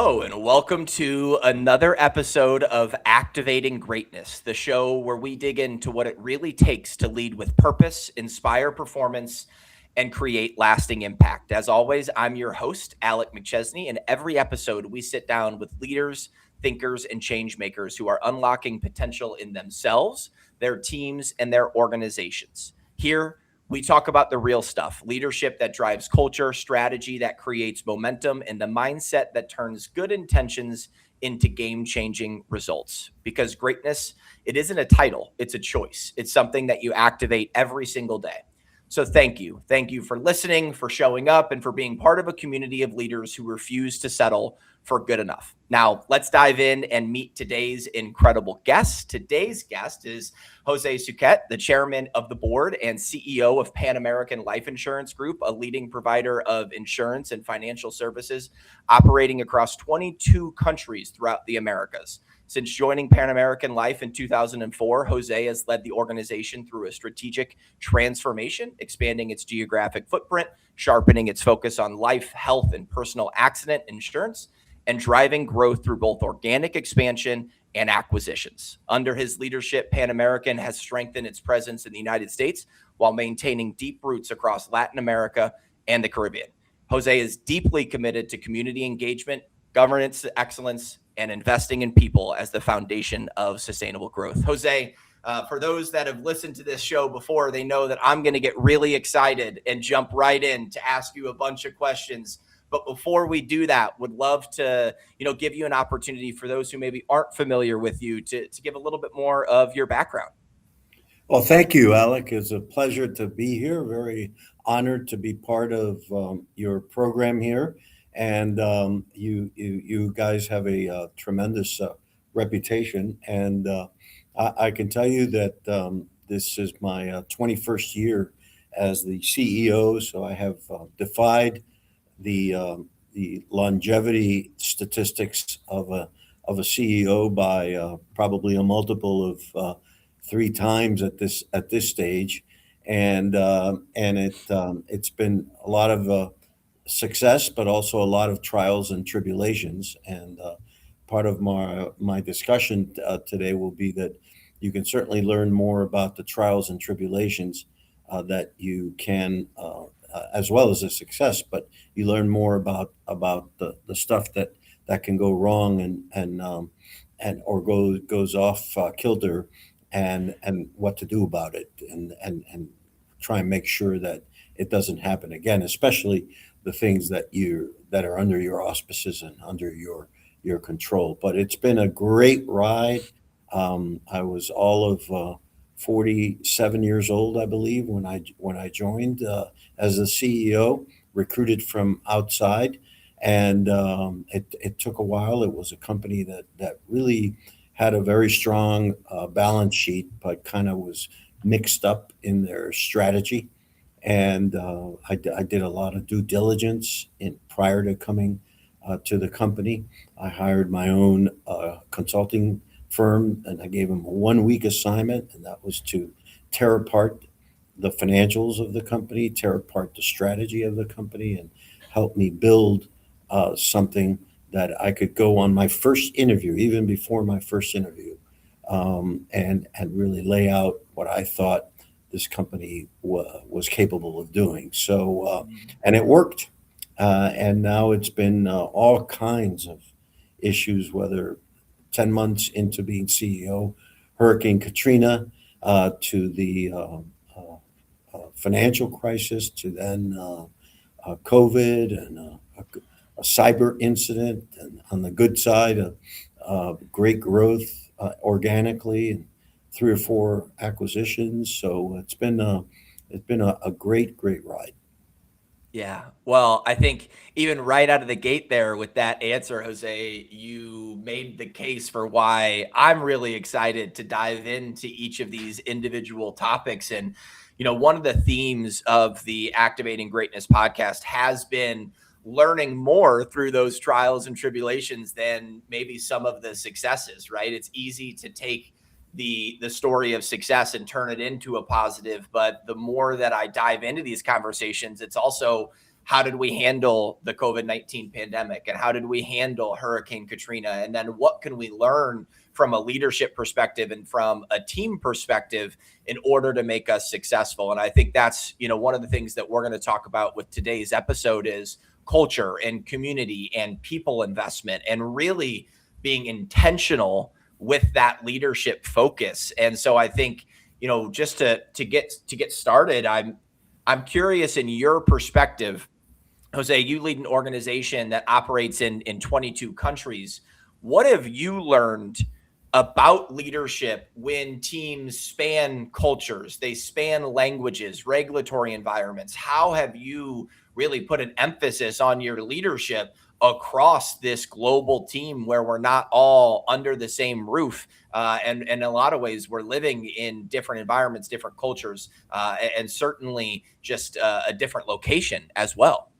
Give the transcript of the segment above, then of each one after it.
Hello, and welcome to another episode of Activating Greatness, the show where we dig into what it really takes to lead with purpose, inspire performance, and create lasting impact. As always, I'm your host, Alec McChesney, and every episode we sit down with leaders, thinkers, and change makers who are unlocking potential in themselves, their teams, and their organizations. Here, we talk about the real stuff, leadership that drives culture, strategy that creates momentum, and the mindset that turns good intentions into game-changing results. Because greatness, it isn't a title, it's a choice. It's something that you activate every single day. So thank you. Thank you for listening, for showing up, and for being part of a community of leaders who refuse to settle for good enough. Now, let's dive in and meet today's incredible guest. Today's guest is José Suquet, the chairman of the board and CEO of Pan American Life Insurance Group, a leading provider of insurance and financial services operating across 22 countries throughout the Americas. Since joining Pan American Life in 2004, José has led the organization through a strategic transformation, expanding its geographic footprint, sharpening its focus on life, health, and personal accident insurance, and driving growth through both organic expansion and acquisitions. Under his leadership, Pan American has strengthened its presence in the United States while maintaining deep roots across Latin America and the Caribbean. José is deeply committed to community engagement, governance excellence, and investing in people as the foundation of sustainable growth. José, for those that have listened to this show before, they know that I'm going to get really excited and jump right in to ask you a bunch of questions. But before we do that, would love to, give you an opportunity for those who maybe aren't familiar with you to give a little bit more of your background. Well, thank you, Alec. It's a pleasure to be here. Very honored to be part of your program here. And you guys have a tremendous reputation. And I can tell you that this is my 21st year as the CEO. So I have defied the longevity statistics of a CEO by probably a multiple of 3 times at this stage, and it's been a lot of success, but also a lot of trials and tribulations. And part of my discussion today will be that you can certainly learn more about the trials and tribulations that you can. As well as the success, but you learn more about the stuff that can go wrong and or goes off kilter, and what to do about it, and try and make sure that it doesn't happen again, especially the things that are under your auspices and under your control. But it's been a great ride. I was all of 47 years old, I believe, when I joined as a CEO, recruited from outside, and it took a while. It was a company that really had a very strong balance sheet, but kind of was mixed up in their strategy. And I did a lot of due diligence prior to coming to the company. I hired my own consulting firm, and I gave them a 1-week assignment, and that was to tear apart the financials of the company, tear apart the strategy of the company, and help me build something that I could go on my first interview, even before my first interview, and really lay out what I thought this company was capable of doing. So, and it worked. And now it's been all kinds of issues, whether 10 months into being CEO, Hurricane Katrina, to the financial crisis, to then COVID, and a cyber incident, and on the good side, great growth organically, and 3 or 4 acquisitions. So it's been a great ride. Yeah. Well, I think even right out of the gate there with that answer, José, you made the case for why I'm really excited to dive into each of these individual topics. And, one of the themes of the Activating Greatness podcast has been learning more through those trials and tribulations than maybe some of the successes, right? It's easy to take the story of success and turn it into a positive. But the more that I dive into these conversations, it's also how did we handle the COVID-19 pandemic, and how did we handle Hurricane Katrina, and then what can we learn from a leadership perspective and from a team perspective in order to make us successful. And I think that's, one of the things that we're going to talk about with today's episode is culture and community and people investment, and really being intentional with that leadership focus. And so I think, just to get started, I'm curious, in your perspective, Jose, you lead an organization that operates in 22 countries. What have you learned about leadership when teams span cultures, they span languages, regulatory environments? How have you really put an emphasis on your leadership across this global team where we're not all under the same roof? And in a lot of ways, we're living in different environments, different cultures, and certainly just a different location as well.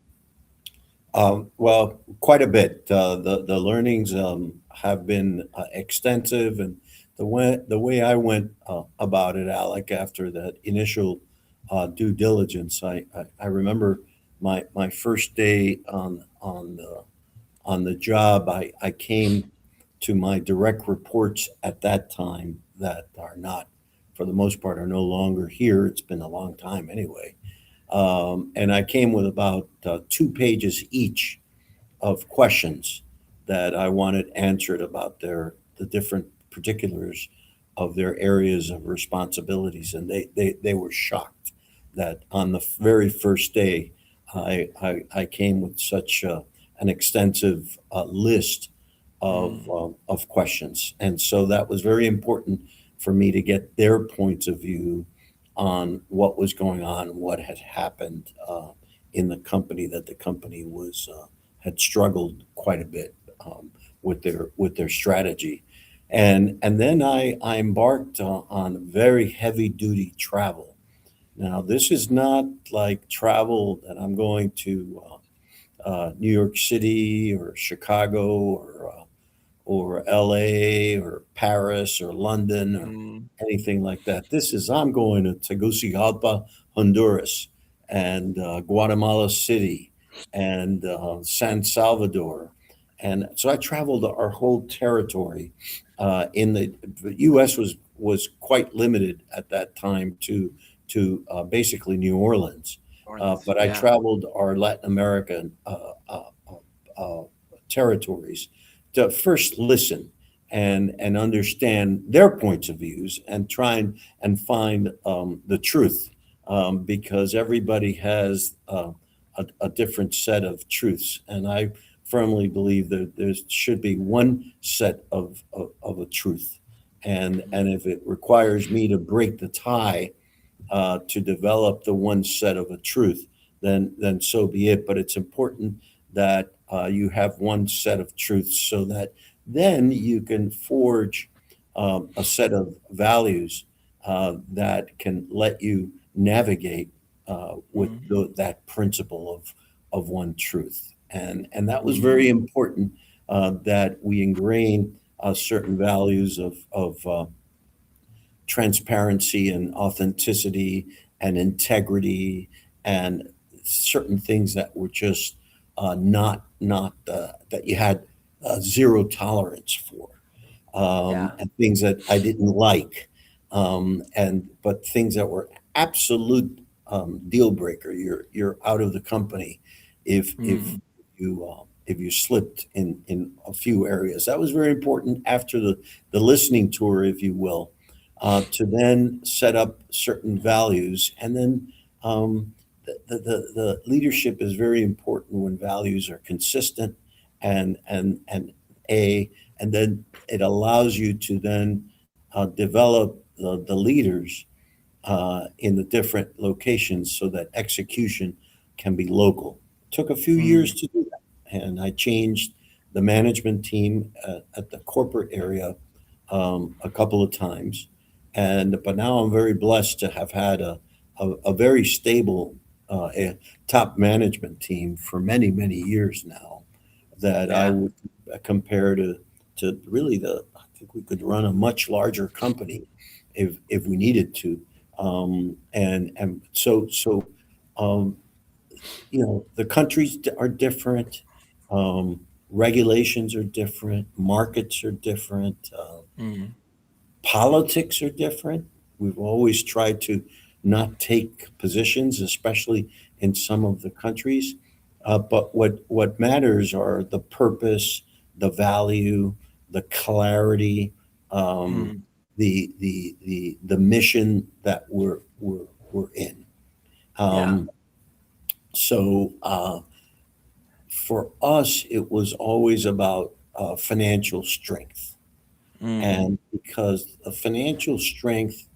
Well, quite a bit. The learnings have been extensive, and the way I went about it, Alec, after that initial due diligence, I remember my first day on the job. I came to my direct reports at that time that are not, for the most part, are no longer here. It's been a long time anyway. And I came with about 2 pages each of questions that I wanted answered about the different particulars of their areas of responsibilities. And they were shocked that on the very first day, I came with such an extensive list of questions. And so that was very important for me to get their points of view on what was going on, what had happened in the company, that the company was had struggled quite a bit with their strategy, and then I embarked on very heavy duty travel. Now, this is not like travel that I'm going to New York City or Chicago or LA or Paris or London or Mm, anything like that. This is, I'm going to Tegucigalpa, Honduras, and Guatemala City, and San Salvador. And so I traveled our whole territory. In the U.S. was quite limited at that time to basically New Orleans, Orleans, but I yeah. traveled our Latin American uh, territories to first listen and understand their points of views and try and find the truth, because everybody has a different set of truths, and I firmly believe that there should be one set of a truth, and if it requires me to break the tie to develop the one set of a truth, then so be it. But it's important that you have one set of truths so that then you can forge a set of values that can let you navigate with Mhm. that principle of one truth. And that was very Mm, important, that we ingrain certain values of transparency and authenticity and integrity and certain things that were just not that you had zero tolerance for, yeah. and things that I didn't like, and but things that were absolute deal breaker. You're out of the company if you slipped in a few areas. That was very important after the listening tour, if you will, to then set up certain values, and then the leadership is very important when values are consistent and a and then it allows you to then develop the leaders in the different locations so that execution can be local. Took a few years Mm, to do that, and I changed the management team at the corporate area a couple of times, and but now I'm very blessed to have had a very stable top management team for many years now that I yeah. would compare to really I think we could run a much larger company if we needed to, and so um, the countries are different, um, regulations are different, markets are different, Mm, politics are different. We've always tried to not take positions, especially in some of the countries. But what matters are the purpose, the value, the clarity, um, mm, the mission that we're in. yeah. Um, so for us, it was always about financial strength. Mm, And because the financial strength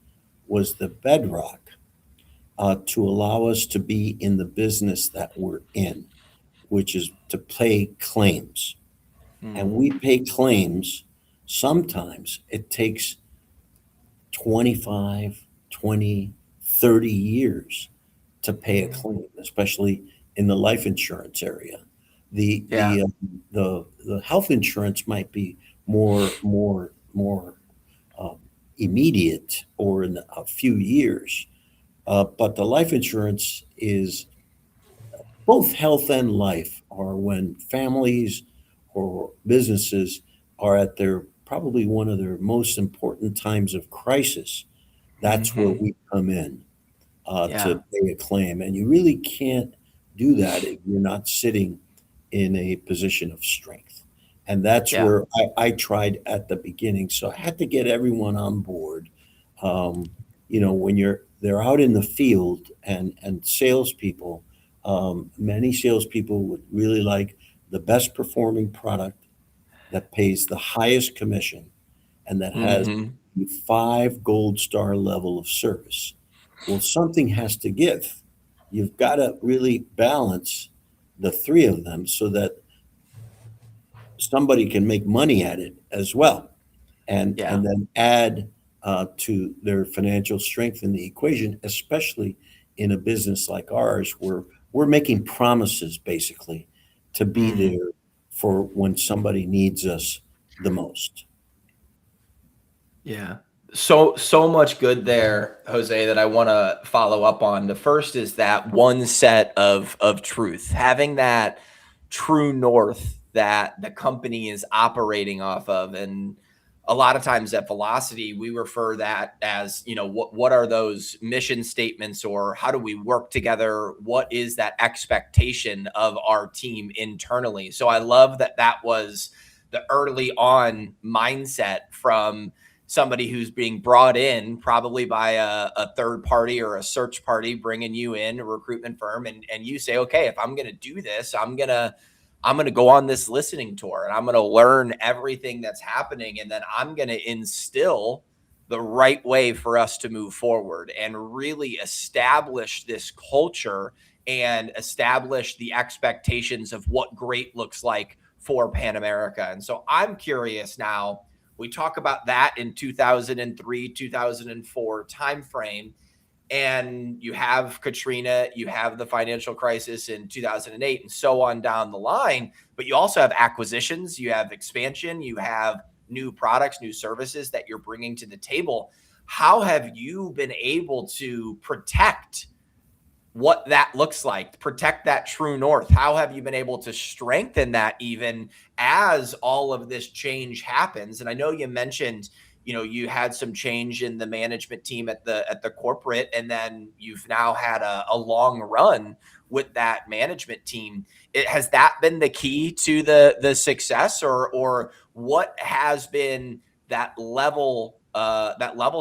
was the bedrock to allow us to be in the business that we're in, which is to pay claims. And mm, we pay claims, sometimes it takes 25, 20, 30 years to pay a mm, claim, especially in the life insurance area. The yeah. the the health insurance might be more um, immediate or in a few years, but the life insurance is both health and life are when families or businesses are at their probably one of their most important times of crisis. That's where Hmm. we come in to Yeah. pay a claim. And you really can't do that if you're not sitting in a position of strength. And that's Yeah. where I tried at the beginning. So I had to get everyone on board. Um, when they're out in the field and salespeople, many salespeople would really like the best performing product that pays the highest commission and that has Hmm. the 5 gold star level of service. Well, something has to give. You've got to really balance the three of them so that somebody can make money at it as well, Yeah. and then add to their financial strength in the equation, especially in a business like ours, where we're making promises basically to be Mm. there for when somebody needs us the most. Yeah. So much good there, Jose, that I want to follow up on. The first is that one set of truth, having that true north that the company is operating off of. And a lot of times at Velocity, we refer that as, what are those mission statements, or how do we work together? What is that expectation of our team internally? So I love that that was the early on mindset from somebody who's being brought in probably by a third party or a search party bringing you in, a recruitment firm, and you say, okay, if I'm going to do this, I'm going to go on this listening tour and I'm going to learn everything that's happening, and then I'm going to instill the right way for us to move forward and really establish this culture and establish the expectations of what great looks like for Pan America. And so I'm curious now, we talk about that in 2003, 2004 timeframe, and you have Katrina, you have the financial crisis in 2008, and so on down the line. But you also have acquisitions, you have expansion, you have new products, new services that you're bringing to the table. How have you been able to protect what that looks like, protect that true north? How have you been able to strengthen that even as all of this change happens? And I know you mentioned, you had some change in the management team at the corporate, and then you've now had a long run with that management team. Has that been the key to the success, or what has been that level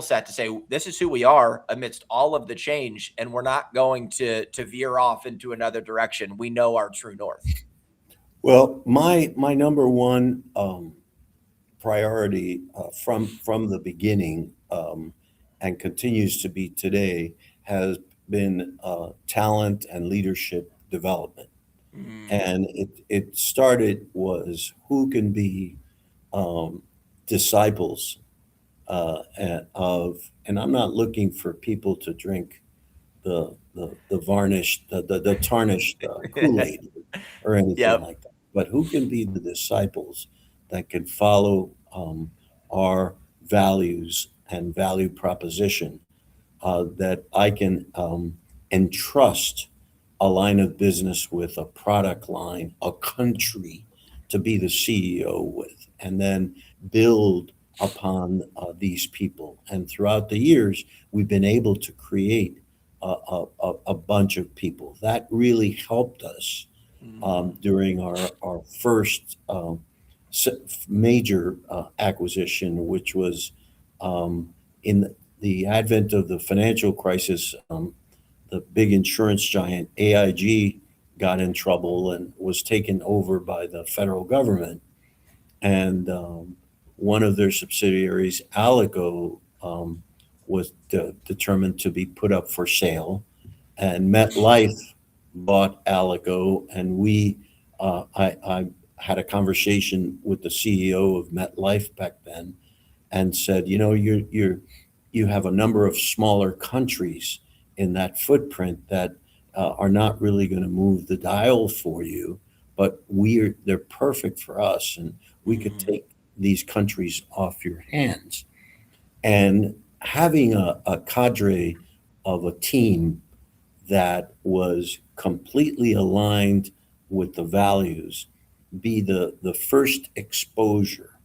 set to say this is who we are amidst all of the change, and we're not going to veer off into another direction? We know our true north. Well, my number one priority from the beginning, and continues to be today, has been talent and leadership development. Mm, And it started was who can be um, disciples and I'm not looking for people to drink the varnished, the tarnished Kool-Aid or anything yep. like that, but who can be the disciples that can follow our values and value proposition that I can entrust a line of business with a product line, a country to be the CEO with, and then build upon these people. And throughout the years, we've been able to create a bunch of people. That really helped us Mm. during our first major acquisition, which was um, in the advent of the financial crisis. The big insurance giant AIG got in trouble and was taken over by the federal government. And one of their subsidiaries, Alico, was determined to be put up for sale. And MetLife bought Alico, and I had a conversation with the CEO of MetLife back then, and said, you know, you have a number of smaller countries in that footprint that are not really going to move the dial for you, but they're perfect for us, and we could Mm. take these countries off your hands. And having a cadre of a team that was completely aligned with the values be the first exposure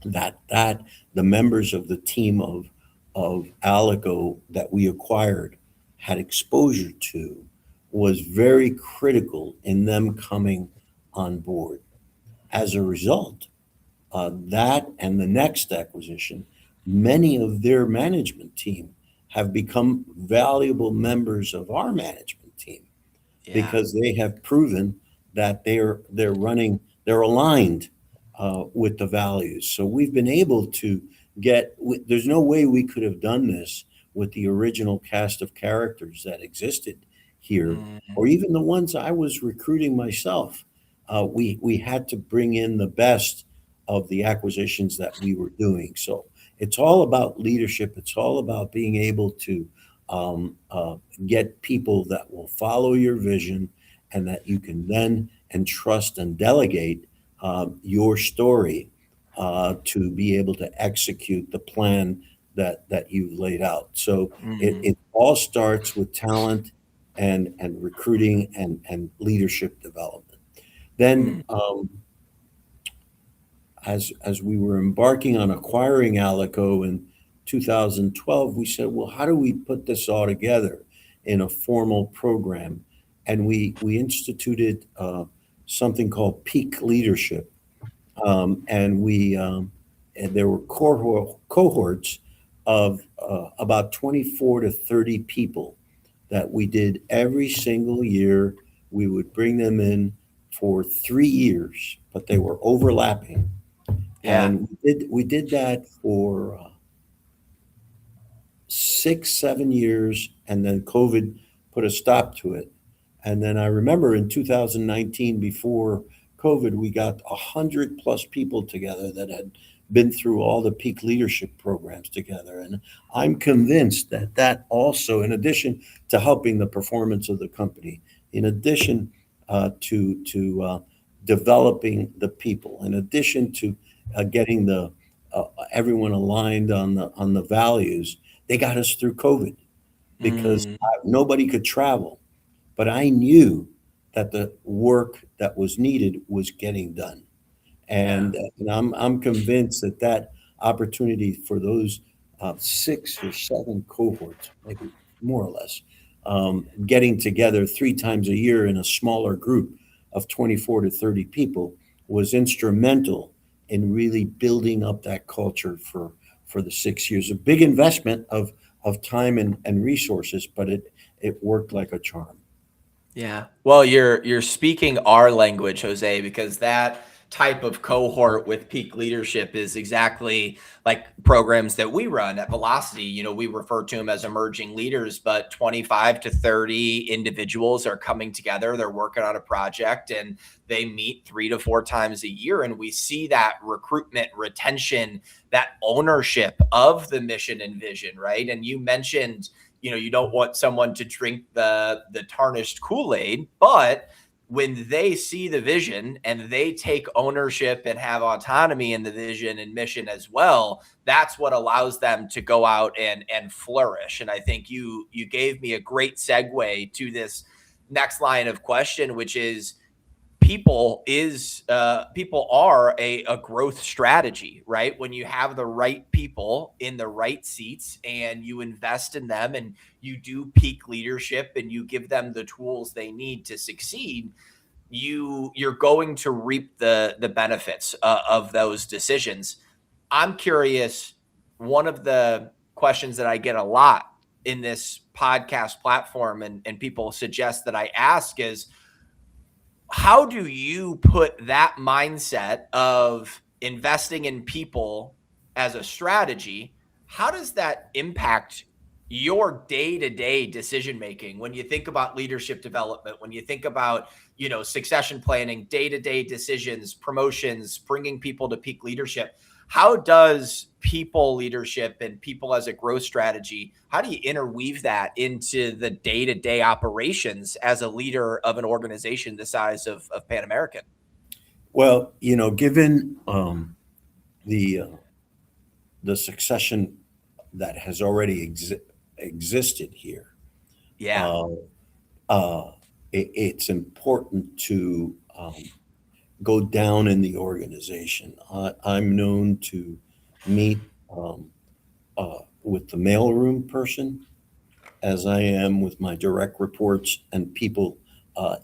that the members of the team of Alico that we acquired had exposure to was very critical in them coming on board. As a result, that and the next acquisition, many of their management team have become valuable members of our management team Yeah. because they have proven that they're aligned with the values. So we've been able to there's no way we could have done this with the original cast of characters that existed here, Mm. or even the ones I was recruiting myself. We had to bring in the best of the acquisitions that we were doing. So it's all about leadership. It's all about being able to um, uh, get people that will follow your vision and that you can then entrust and delegate your story to be able to execute the plan that you've laid out. So Mm. it all starts with talent and recruiting and leadership development. Then, Mm. as we were embarking on acquiring Alico in 2012, we said, well, how do we put this all together in a formal program? And we instituted something called peak leadership. And there were cohorts of about 24 to 30 people that we did every single year. We would bring them in for 3 years, but they were overlapping, Yeah. and we did that for 6, 7 years, and then COVID put a stop to it. And then I remember in 2019, before COVID, we got 100 plus people together that had been through all the peak leadership programs together. And I'm convinced that that also, in addition to helping the performance of the company, in addition to developing the people, in addition to getting the everyone aligned on the values, they got us through COVID because Mm. nobody could travel. But I knew that the work that was needed was getting done. Yeah. And I'm convinced that that opportunity for those 6 or 7 cohorts, maybe more or less, getting together 3 times a year in a smaller group of 24 to 30 people was instrumental in really building up that culture for the 6 years. A big investment of time and resources, but it worked like a charm. Yeah. Well, you're speaking our language, Jose, because that type of cohort with peak leadership is exactly like programs that we run at Velocity. We refer to them as emerging leaders, but 25 to 30 individuals are coming together. They're working on a project and they meet 3 to 4 times a year. And we see that recruitment, retention, that ownership of the mission and vision, right? And you mentioned you don't want someone to drink the tarnished Kool-Aid, but when they see the vision and they take ownership and have autonomy in the vision and mission as well, that's what allows them to go out and flourish. And I think you gave me a great segue to this next line of question, which is people are a growth strategy, right? When you have the right people in the right seats and you invest in them and you do peak leadership and you give them the tools they need to succeed, you're going to reap the benefits of those decisions. I'm curious, one of the questions that I get a lot in this podcast platform, and people suggest that I ask, is how do you put that mindset of investing in people as a strategy? How does that impact your day-to-day decision making when you think about leadership development, when you think about, succession planning, day-to-day decisions, promotions, bringing people to peak leadership? How does people leadership and people as a growth strategy, how do you interweave that into the day-to-day operations as a leader of an organization the size of Pan American? Well, given the the succession that has already existed here, Yeah. uh, it's important to go down in the organization. I'm known to meet with the mailroom person as I am with my direct reports and people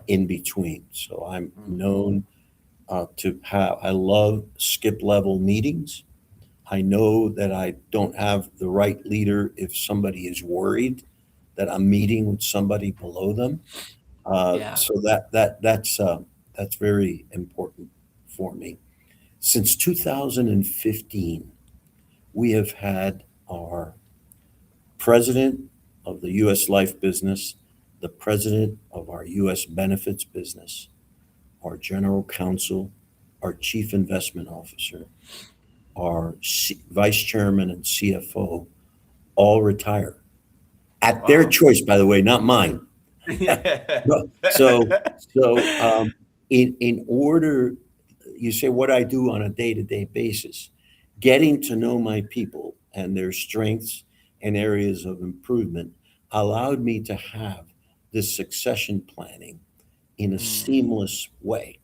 in between. So I'm known to have, I love skip level meetings. I know that I don't have the right leader if somebody is worried that I'm meeting with somebody below them. Yeah. So that's very important for me. Since 2015, we have had our president of the U.S. life business, the president of our U.S. benefits business, our general counsel, our chief investment officer, our vice chairman and CFO all retire at their Wow. choice, by the way, not mine. Yeah. No. So in order, you say what I do on a day-to-day basis, getting to know my people and their strengths and areas of improvement allowed me to have this succession planning in a Mm, seamless way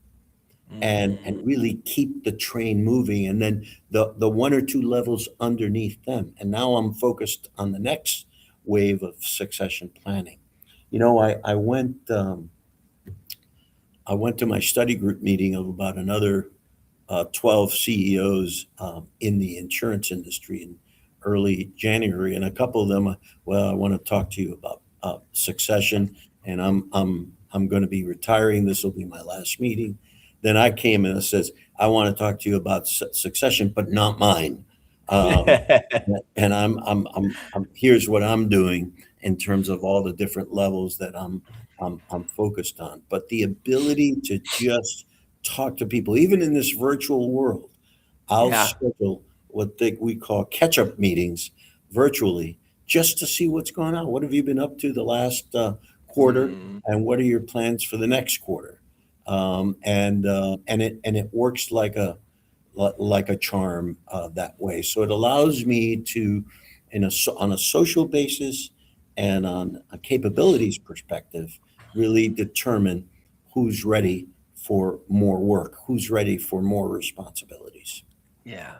and mm, really keep the train moving, and then the one or two levels underneath them, and now I'm focused on the next wave of succession planning. I went to my study group meeting of about another 12 CEOs in the insurance industry in early January, and a couple of them, well, I want to talk to you about succession, and I'm going to be retiring. This will be my last meeting. Then I came and it says, I want to talk to you about succession, but not mine. Um, mm. and here's what I'm doing in terms of all the different levels that I'm focused on. But the ability to just talk to people, even in this virtual world, I'll Yeah. schedule what we call catch-up meetings virtually just to see what's going on. What have you been up to the last quarter, Mm, and what are your plans for the next quarter? And it works like a charm that way. So it allows me to, on a social basis and on a capabilities perspective, really determine who's ready for more work, who's ready for more responsibilities. yeah.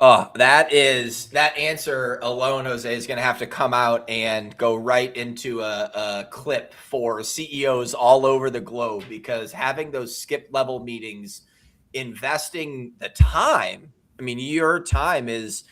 Oh, that answer alone, Jose, is going to have to come out and go right into a clip for CEOs all over the globe, because having those skip level meetings, investing the time. I mean, your time is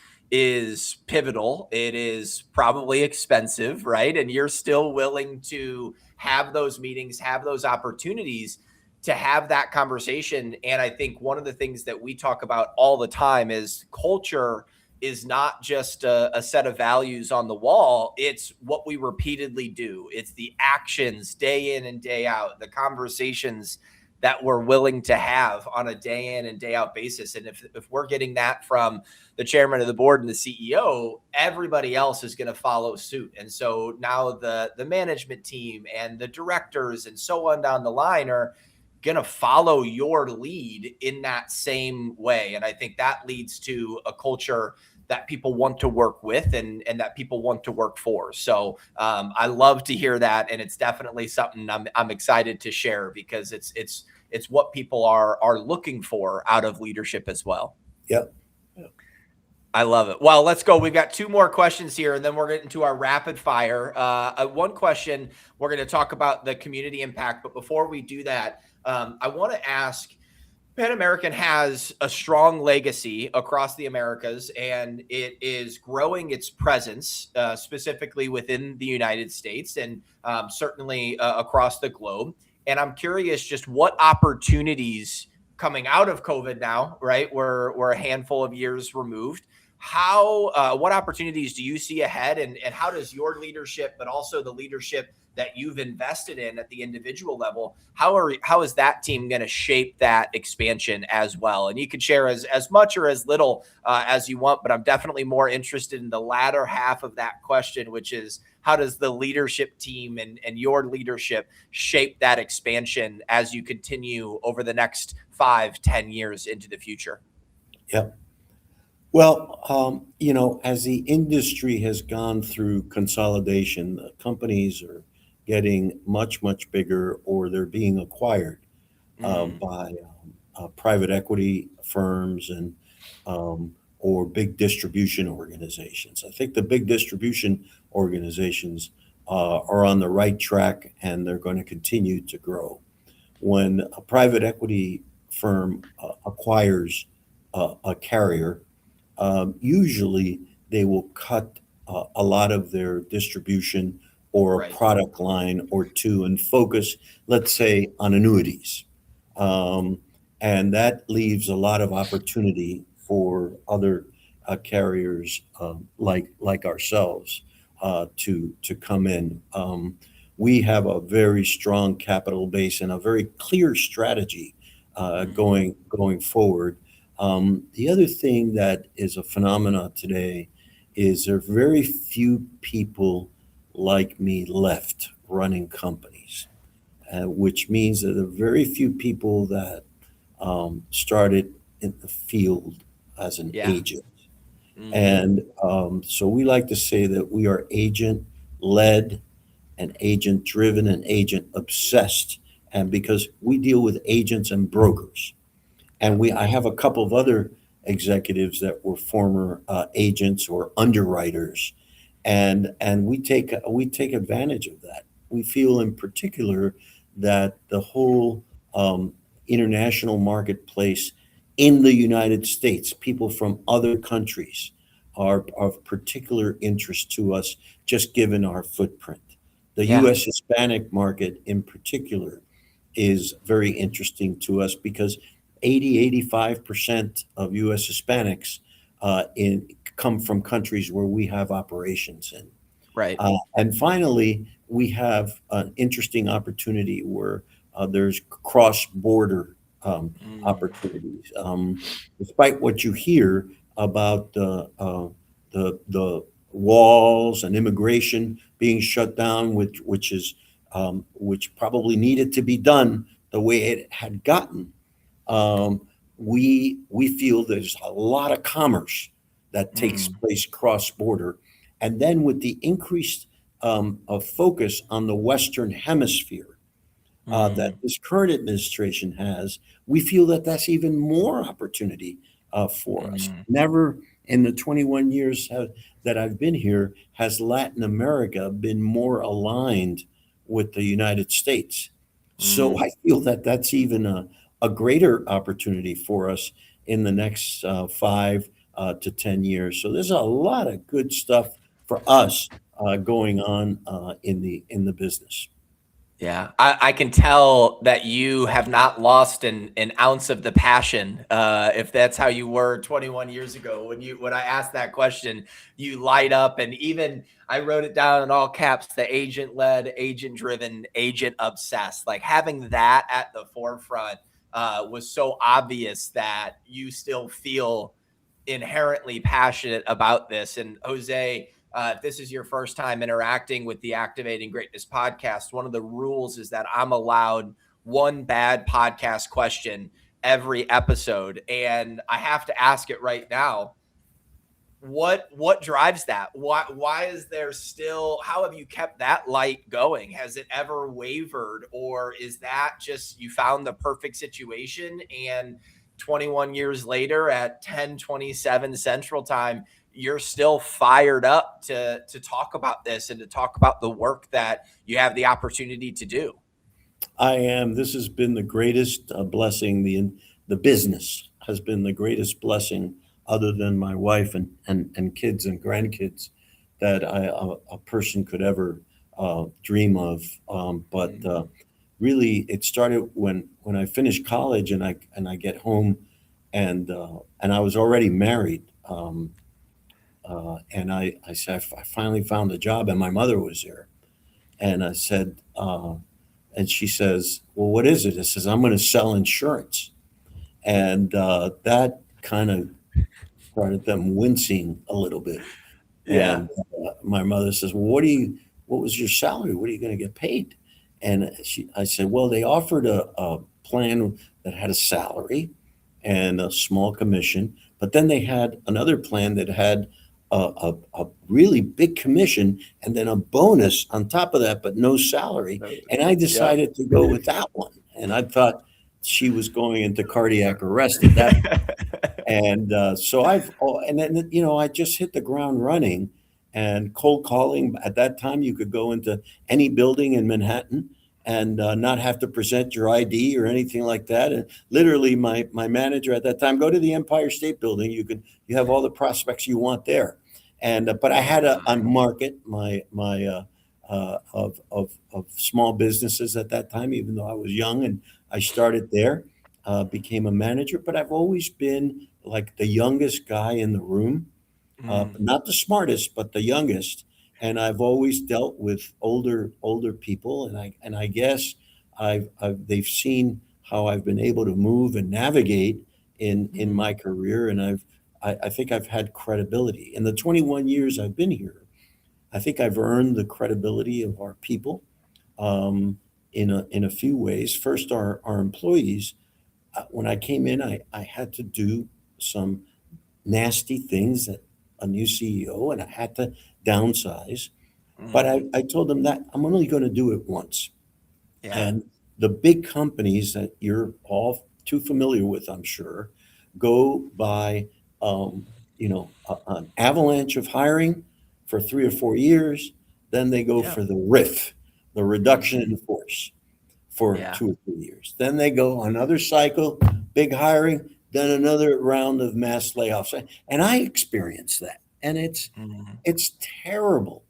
pivotal. It is probably expensive, right? And you're still willing to have those meetings, have those opportunities to have that conversation. And I think one of the things that we talk about all the time is culture is not just a set of values on the wall. It's what we repeatedly do. It's the actions day in and day out, the conversations that we're willing to have on a day in and day out basis. And if we're getting that from the chairman of the board and the CEO, everybody else is going to follow suit. And so now the management team and the directors and so on down the line are going to follow your lead in that same way. And I think that leads to a culture that people want to work with and that people want to work for. So I love to hear that, and it's definitely something I'm excited to share, because it's what people are looking for out of leadership as well. Yep. I love it. Well, let's go. We've got two more questions here, and then we're getting to our rapid fire. One question, we're going to talk about the community impact. But before we do that, I want to ask, Pan American has a strong legacy across the Americas, and it is growing its presence, specifically within the United States, and certainly across the globe. And I'm curious just what opportunities coming out of COVID now, right? We're a handful of years removed. What opportunities do you see ahead, and how does your leadership, but also the leadership that you've invested in at the individual level, how is that team going to shape that expansion as well? And you can share as much or as little as you want, but I'm definitely more interested in the latter half of that question, which is, how does the leadership team and your leadership shape that expansion as you continue over the next 5-10 years into the future? Yep. Well, as the industry has gone through consolidation, the companies are getting much, much bigger, or they're being acquired by private equity firms and or big distribution organizations. I think the big distribution organizations are on the right track, and they're going to continue to grow. When a private equity firm acquires a carrier, usually they will cut a lot of their distribution or a Right. product line or two and focus, let's say, on annuities. Um, and that leaves a lot of opportunity for other carriers like ourselves to come in. We have a very strong capital base and a very clear strategy going forward. The other thing that is a phenomena today is there are very few people like me left running companies, which means that there are very few people that started in the field as an Yeah. agent. Hmm. And so we like to say that we are agent led and agent driven and agent obsessed. And because we deal with agents and brokers, and I have a couple of other executives that were former agents or underwriters, and we take advantage of that. We feel in particular that the whole um, international marketplace in the United States, people from other countries, are of particular interest to us, just given our footprint. The Yeah. U.S. Hispanic market in particular is very interesting to us because 85% of U.S. Hispanics come from countries where we have operations in. Right. And finally, we have an interesting opportunity where there's cross-border Mm. opportunities. Despite what you hear about the walls and immigration being shut down, which probably needed to be done the way it had gotten, um, we feel there's a lot of commerce that takes Mm. place cross border, and then with the increased of focus on the Western Hemisphere that Mm. this current administration has, we feel that that's even more opportunity for us. Mm. Never in the 21 years that I've been here has Latin America been more aligned with the United States. So Mm. I feel that that's even a greater opportunity for us in the next 5 to 10 years. So there's a lot of good stuff for us going on in the business. Yeah, I can tell that you have not lost an ounce of the passion. If that's how you were 21 years ago, when I asked that question, you light up, and even I wrote it down in all caps: the agent led, agent driven, agent obsessed. Like, having that at the forefront was so obvious that you still feel inherently passionate about this. And Jose, if this is your first time interacting with the Activating Greatness podcast, one of the rules is that I'm allowed one bad podcast question every episode. And I have to ask it right now. what drives that? Why is there still, how have you kept that light going? Has it ever wavered, or is that just you found the perfect situation and 21 years later at 10:27 Central Time, you're still fired up to talk about this and to talk about the work that you have the opportunity to do? I am. This has been the greatest blessing. The business has been the greatest blessing, other than my wife and kids and grandkids, that a person could ever dream of. But really, it started when I finished college and I get home, and I was already married. And I said, I finally found a job, and my mother was there. And I said, and she says, "Well, what is it?" I says, "I'm going to sell insurance." And that kind of started them wincing a little bit. Yeah. And my mother says, "Well, what was your salary? What are you going to get paid?" And I said, "Well, they offered a plan that had a salary and a small commission, but then they had another plan that had a really big commission and then a bonus on top of that, but no salary." And I Yep. decided to go with that one. And I thought she was going into cardiac arrest at that. And so and then, I just hit the ground running, and cold calling. At that time, you could go into any building in Manhattan and not have to present your ID or anything like that. And literally, my manager at that time, go to the Empire State Building. You have all the prospects you want there. And but I had a market of small businesses at that time, even though I was young, and I started there, became a manager. But I've always been like the youngest guy in the room, Mm, not the smartest, but the youngest. And I've always dealt with older people, and I guess they've seen how I've been able to move and navigate in mm, my career, and I think I've had credibility in the 21 years I've been here. I think I've earned the credibility of our people, in a few ways. First, our employees. When I came in, I had to do some nasty things that a new CEO, and I had to downsize. But mm. I told them that I'm only going to do it once. Yeah. And the big companies that you're all too familiar with, I'm sure, go by, an avalanche of hiring for 3 or 4 years. Then they go Yeah. for the RIF, the reduction Mhm. in force, for Yeah. 2 or 3 years. Then they go another cycle, big hiring, then another round of mass layoffs. And I experienced that. And Mhm. it's terrible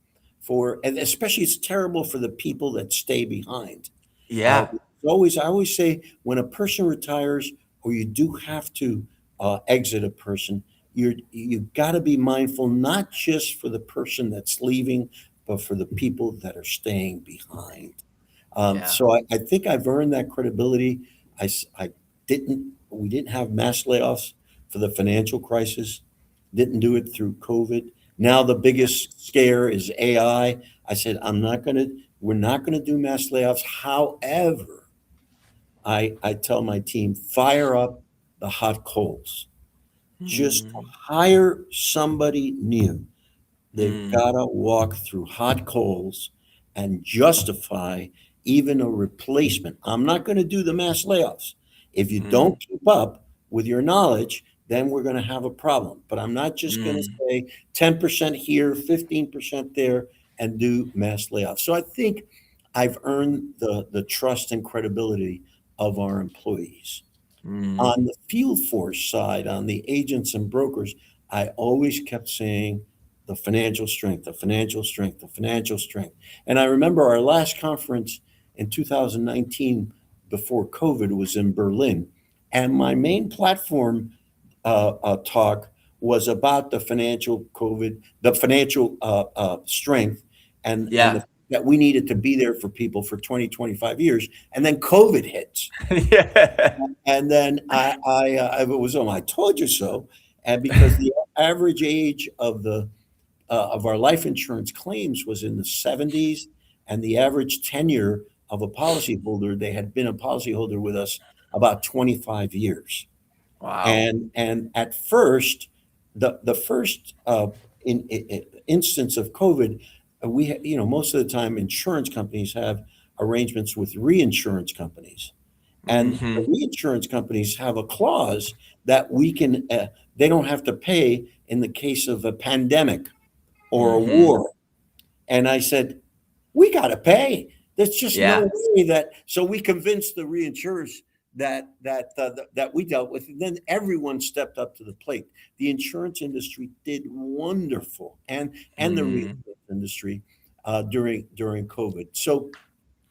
and especially it's terrible for the people that stay behind. Yeah. I always say, when a person retires, or you do have to exit a person, you've got to be mindful, not just for the person that's leaving, but for the people that are staying behind. Yeah. So I think I've earned that credibility. I we didn't have mass layoffs for the financial crisis, didn't do it through COVID. Now the Yeah. biggest scare is AI. I said, we're not going to do mass layoffs. However, I tell my team, fire up the hot coals. Just to Mm, hire somebody new, they've mm, got to walk through hot coals and justify even a replacement. I'm not going to do the mass layoffs. If you mm, don't keep up with your knowledge, then we're going to have a problem. But I'm not just going to mm, say 10% here, 15% there, and do mass layoffs. So I think I've earned the trust and credibility of our employees. mm, On the field force side, on the agents and brokers, I always kept saying the financial strength, the financial strength, the financial strength. And I remember our last conference in 2019, before COVID, was in Berlin. And my main platform talk was about the financial strength, and yeah. that we needed to be there for people for 20, 25 years. And then COVID hits. Yeah. And then I was, "Oh, I told you so." And because the average age of our life insurance claims was in the 70s, and the average tenure of a policyholder, they had been a policyholder with us about 25 years. Wow. And at first, the first instance of COVID, most of the time insurance companies have arrangements with reinsurance companies, and the Hmm. reinsurance companies have a clause that they don't have to pay in the case of a pandemic or a Hmm. war. And I said, we got to pay. There's just Yeah. no way that. So we convinced the reinsurers that we dealt with, and then everyone stepped up to the plate. The insurance industry did wonderful, and the reinsurance Mm. industry during COVID. So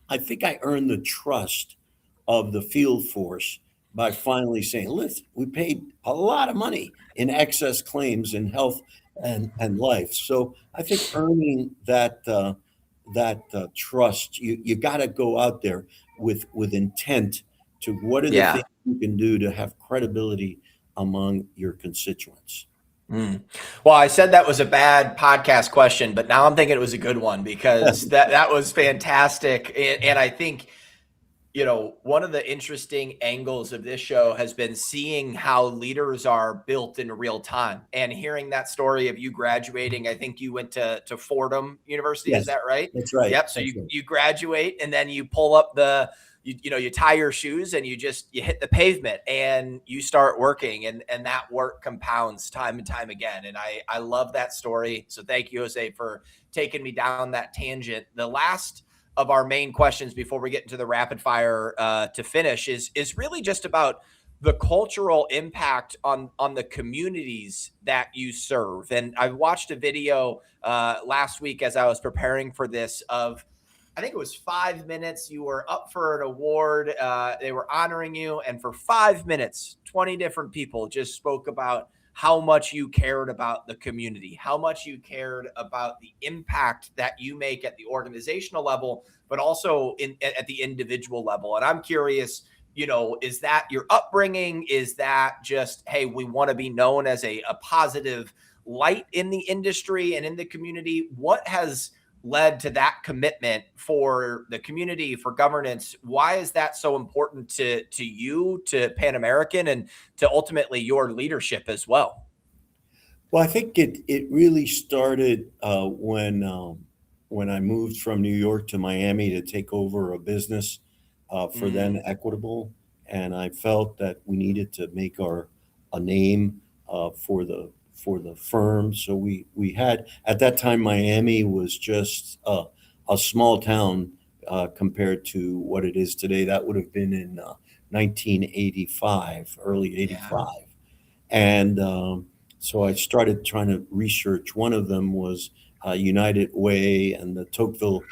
I think I earned the trust of the field force by finally saying, listen, we paid a lot of money in excess claims in health and life. So I think earning that trust, you got to go out there with intent to what are the things Yeah. you can do to have credibility among your constituents. Mm. Well, I said that was a bad podcast question, but now I'm thinking it was a good one because that was fantastic. And I think, one of the interesting angles of this show has been seeing how leaders are built in real time and hearing that story of you graduating. I think you went to Fordham University. Is Yes, that right? that's right. Yep. So That's you, right. you graduate and then you pull up you tie your shoes and you hit the pavement and you start working and that work compounds time and time again. And I love that story. So thank you, Jose, for taking me down that tangent. The last of our main questions before we get into the rapid fire to finish is really just about the cultural impact on the communities that you serve. And I watched a video last week as I was preparing for this of, I think it was 5 minutes. You were up for an award. They were honoring you. And for 5 minutes, 20 different people just spoke about how much you cared about the community, how much you cared about the impact that you make at the organizational level, but also at the individual level. And I'm curious, is that your upbringing? Is that just, hey, we want to be known as a positive light in the industry and in the community? What has led to that commitment for the community, for governance? Why is that so important to you, to Pan American, and to ultimately your leadership as well? Well, I think it really started when I moved from New York to Miami to take over a business for then Mm, Equitable, and I felt that we needed to make our a name for the firm. So we had at that time Miami was just a small town compared to what it is today. That would have been in 1985, early yeah. '85. And so I started trying to research. One of them was United Way and the Tocqueville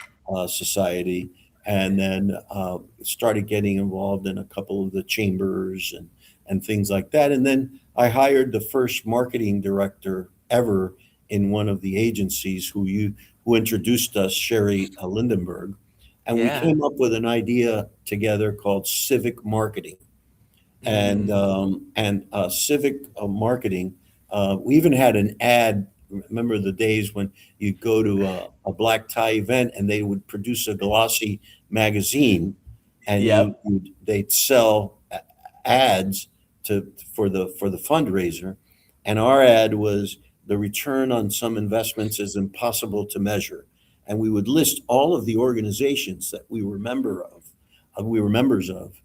Society, and then started getting involved in a couple of the chambers and things like that. And then I hired the first marketing director ever in one of the agencies who introduced us, Sherry Lindenberg, and we Yeah. came up with an idea together called civic marketing Mm, and civic marketing. We even had an ad. Remember the days when you go to a black tie event and they would produce a glossy magazine, and yep. they'd sell ads for the fundraiser, and our ad was the return on some investments is impossible to measure, and we would list all of the organizations that we were members of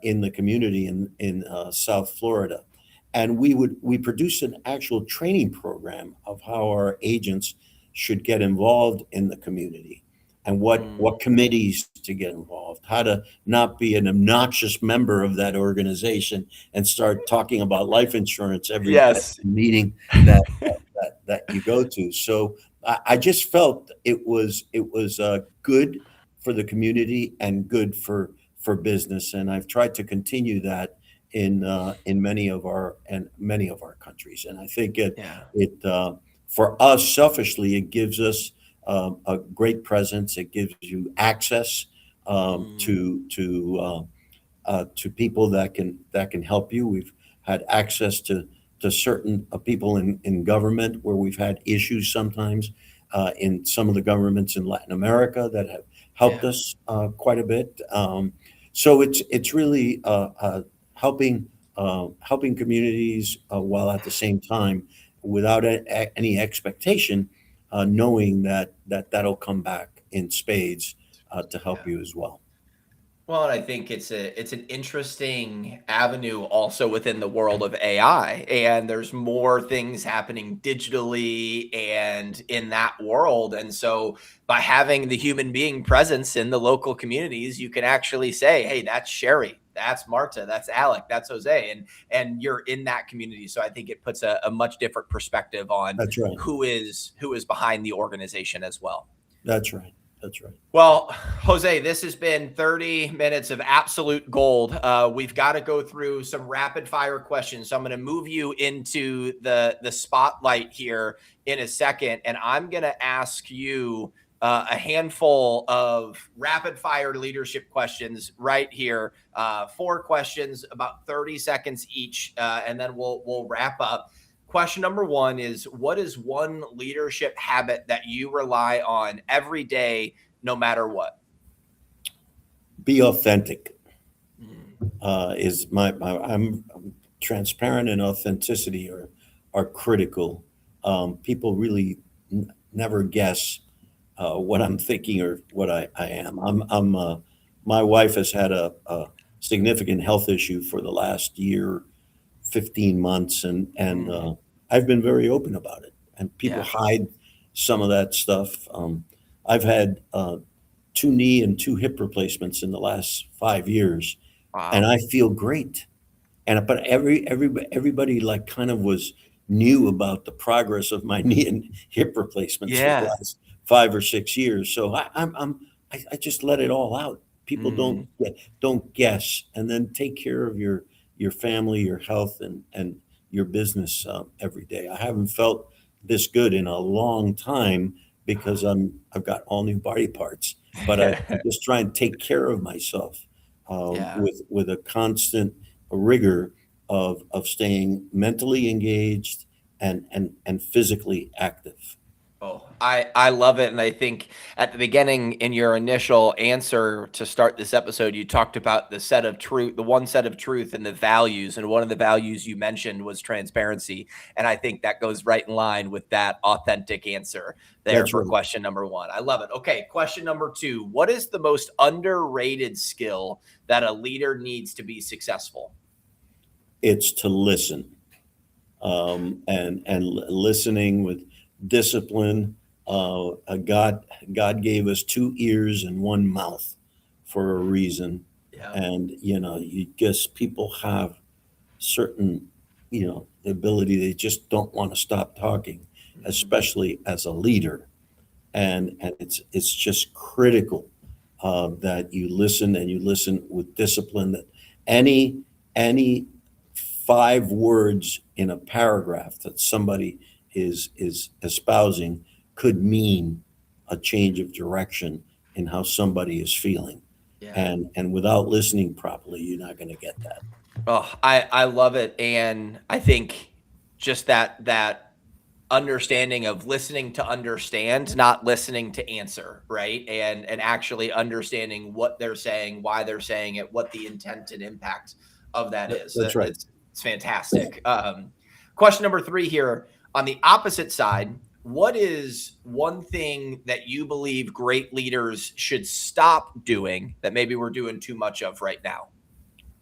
in the community in South Florida, and we produced an actual training program of how our agents should get involved in the community, and what Mm, committees to get involved, how to not be an obnoxious member of that organization and start talking about life insurance every yes. meeting that you go to. So I just felt it was good for the community and good for business, and I've tried to continue that in many of our countries. And I think Yeah. it for us selfishly, it gives us a great presence. It gives you access Mm, to people that can help you. We've had access to certain people in government where we've had issues sometimes in some of the governments in Latin America that have helped yeah. us quite a bit. So it's really helping communities while at the same time without any expectation, knowing that'll come back in spades to help Yeah. you as well. Well, and I think it's an interesting avenue also within the world of AI, and there's more things happening digitally and in that world. And so by having the human being presence in the local communities, you can actually say, "Hey, that's Sherry, that's Marta, that's Alec, that's Jose," and you're in that community. So I think it puts a much different perspective on That's right. who is behind the organization as well. That's right. That's right. Well, Jose, this has been 30 minutes of absolute gold. We've got to go through some rapid fire questions. So I'm going to move you into the spotlight here in a second. And I'm going to ask you a handful of rapid fire leadership questions right here. 4 questions, about 30 seconds each. And then we'll wrap up. Question number 1 is, what is one leadership habit that you rely on every day, no matter what? Be authentic. Mm. Is I'm transparent and authenticity are critical. People really never guess what I'm thinking or what I am. My wife has had a significant health issue for the last year, 15 months, and Mm. I've been very open about it. And people Yeah. hide some of that stuff. I've had 2 knee and 2 hip replacements in the last 5 years, and Wow. I feel great. And but everybody like kind of was knew about the progress of my knee and hip replacements for the Yeah. last 5 or 6 years. So I just let it all out. People Mm. don't guess, and then take care of your family, your health, and your business every day. I haven't felt this good in a long time because I've got all new body parts, but I just try and take care of myself Yeah. with a constant rigor of staying mentally engaged and physically active. Oh, I love it. And I think at the beginning in your initial answer to start this episode, you talked about the set of truth, the one set of truth and the values. And one of the values you mentioned was transparency. And I think that goes right in line with that authentic answer there That's for right. question number 1. I love it. Okay. Question number 2. What is the most underrated skill that a leader needs to be successful? It's to listen, and listening with discipline. God gave us 2 ears and 1 mouth for a reason, Yeah. and you just people have certain the ability, they just don't want to stop talking, Mhm. especially as a leader, and it's just critical that you listen, and you listen with discipline. That any 5 words in a paragraph that somebody is espousing could mean a change of direction in how somebody is feeling, Yeah. and without listening properly, you're not going to get that. Oh, I love it, and I think just that understanding of listening to understand, not listening to answer, right? And actually understanding what they're saying, why they're saying it, what the intent and impact of that is. That's right. It's fantastic. Question number 3 here on the opposite side. What is one thing that you believe great leaders should stop doing that maybe we're doing too much of right now?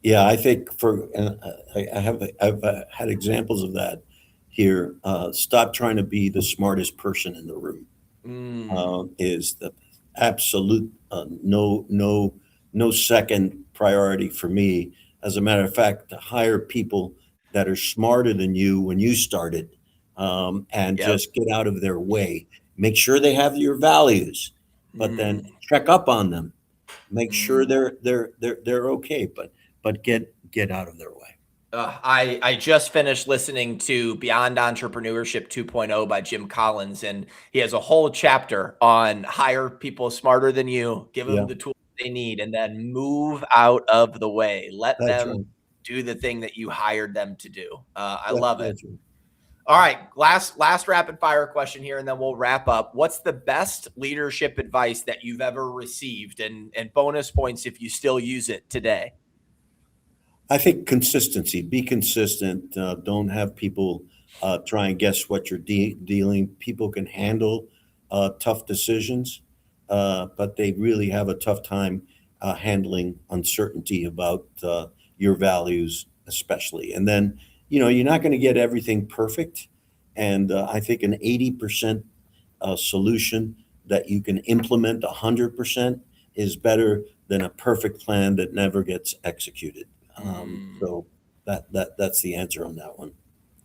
Yeah, I think I've had examples of that here. Stop trying to be the smartest person in the room. Mm, Is the absolute no second priority for me. As a matter of fact, to hire people that are smarter than you when you started, and yep. just get out of their way. Make sure they have your values, but then Mm, check up on them. Make sure mm. they're okay, but get out of their way. I just finished listening to Beyond Entrepreneurship 2.0 by Jim Collins, and he has a whole chapter on hire people smarter than you, give them Yeah, the tools they need, and then move out of the way. Let that's them right. do the thing that you hired them to do. I Yeah, love it. that's right. All right, last rapid fire question here, and then we'll wrap up. What's the best leadership advice that you've ever received, and bonus points if you still use it today? I think consistency. Be consistent. Don't have people try and guess what you're dealing. People can handle tough decisions, but they really have a tough time handling uncertainty about your values, especially. And then, you're not going to get everything perfect. And I think an 80% solution that you can implement 100% is better than a perfect plan that never gets executed. So that's the answer on that one.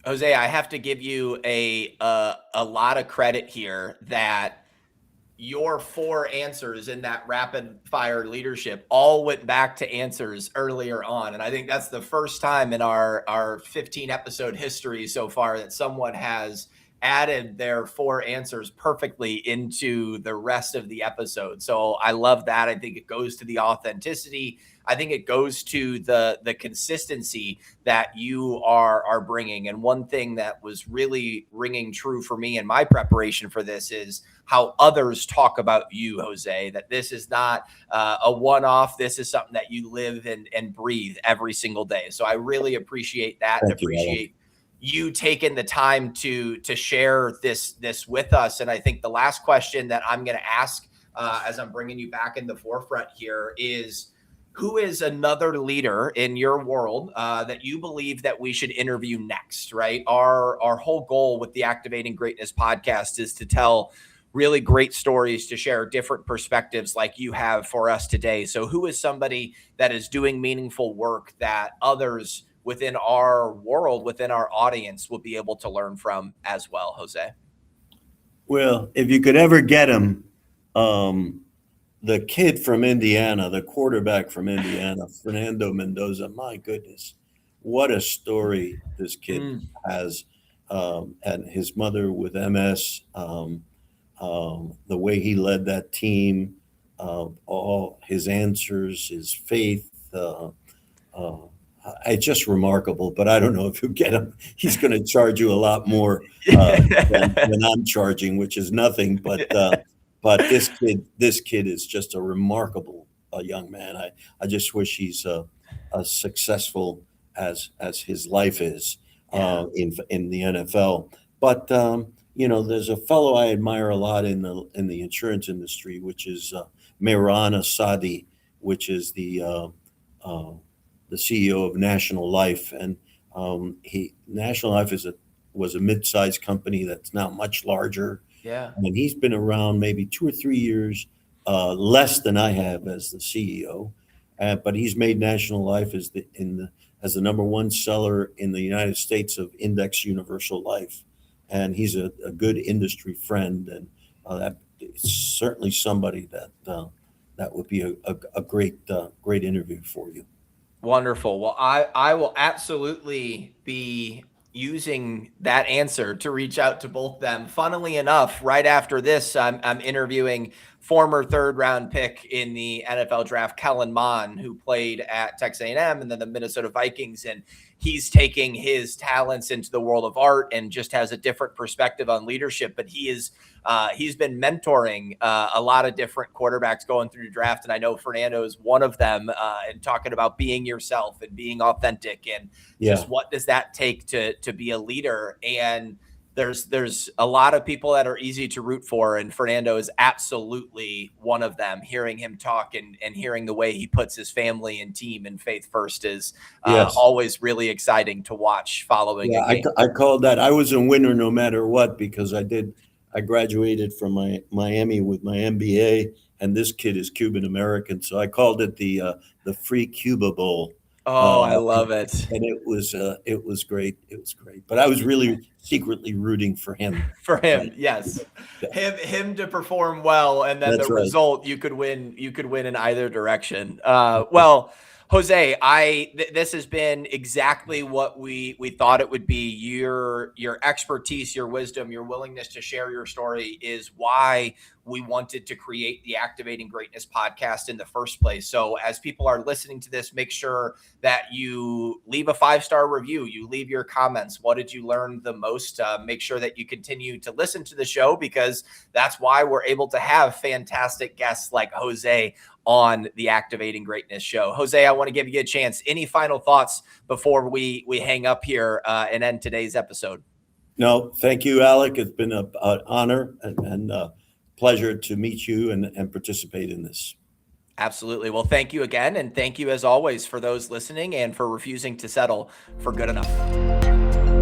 Jose, I have to give you a lot of credit here that your 4 answers in that rapid fire leadership all went back to answers earlier on. And I think that's the first time in our 15 episode history so far that someone has added their 4 answers perfectly into the rest of the episode. So I love that. I think it goes to the authenticity. I think it goes to the consistency that you are bringing. And one thing that was really ringing true for me in my preparation for this is how others talk about you, Jose, that this is not a one-off. This is something that you live and breathe every single day. So I really appreciate that and appreciate you taking the time to share this with us. And I think the last question that I'm going to ask as I'm bringing you back in the forefront here is, who is another leader in your world that you believe that we should interview next, right? Our whole goal with the Activating Greatness podcast is to tell really great stories, to share different perspectives like you have for us today. So who is somebody that is doing meaningful work that others within our world, within our audience, will be able to learn from as well, Jose? Well, if you could ever get him, the kid from Indiana, the quarterback from Indiana, Fernando Mendoza, my goodness, what a story this kid has. And his mother with MS, the way he led that team, all his answers, his faith. It's just remarkable, but I don't know if you get him. He's going to charge you a lot more than I'm charging, which is nothing. But this kid is just a remarkable young man. I just wish he's as successful as his life is in the NFL. But there's a fellow I admire a lot in the insurance industry, which is Mehran Asadi, which is the CEO of National Life, and National Life was a mid-sized company that's now much larger. Yeah. And he's been around maybe 2 or 3 years less than I have as the CEO, but he's made National Life as the number 1 seller in the United States of Index Universal Life, and he's a good industry friend, and that is certainly somebody that would be a great interview for you. Wonderful. Well, I will absolutely be using that answer to reach out to both them. Funnily enough, right after this, I'm interviewing former 3rd round pick in the NFL draft, Kellen Mond, who played at Texas A&M and then the Minnesota Vikings. And he's taking his talents into the world of art and just has a different perspective on leadership. But he's been mentoring a lot of different quarterbacks going through the draft. And I know Fernando is one of them, and talking about being yourself and being authentic and just what does that take to be a leader. And there's a lot of people that are easy to root for, and Fernando is absolutely one of them. Hearing him talk and hearing the way he puts his family and team and faith first is always really exciting to watch following. Yeah, I called that. I was a winner no matter what, because I graduated from Miami with my MBA, and this kid is Cuban American, so I called it the Free Cuba Bowl. Oh, I love it. And it was great. It was great. But I was really secretly rooting for him. For him, yes. Him to perform well, and then the result, you could win in either direction. Well, Jose, this has been exactly what we thought it would be. Your expertise, your wisdom, your willingness to share your story is why we wanted to create the Activating Greatness podcast in the first place. So as people are listening to this, make sure that you leave a 5-star review. You leave your comments. What did you learn the most? Make sure that you continue to listen to the show, because that's why we're able to have fantastic guests like Jose on the Activating Greatness show. Jose, I want to give you a chance. Any final thoughts before we hang up here and end today's episode? No, thank you, Alec. It's been an honor and pleasure to meet you and participate in this. Absolutely. Well, thank you again. And thank you, as always, for those listening and for refusing to settle for good enough.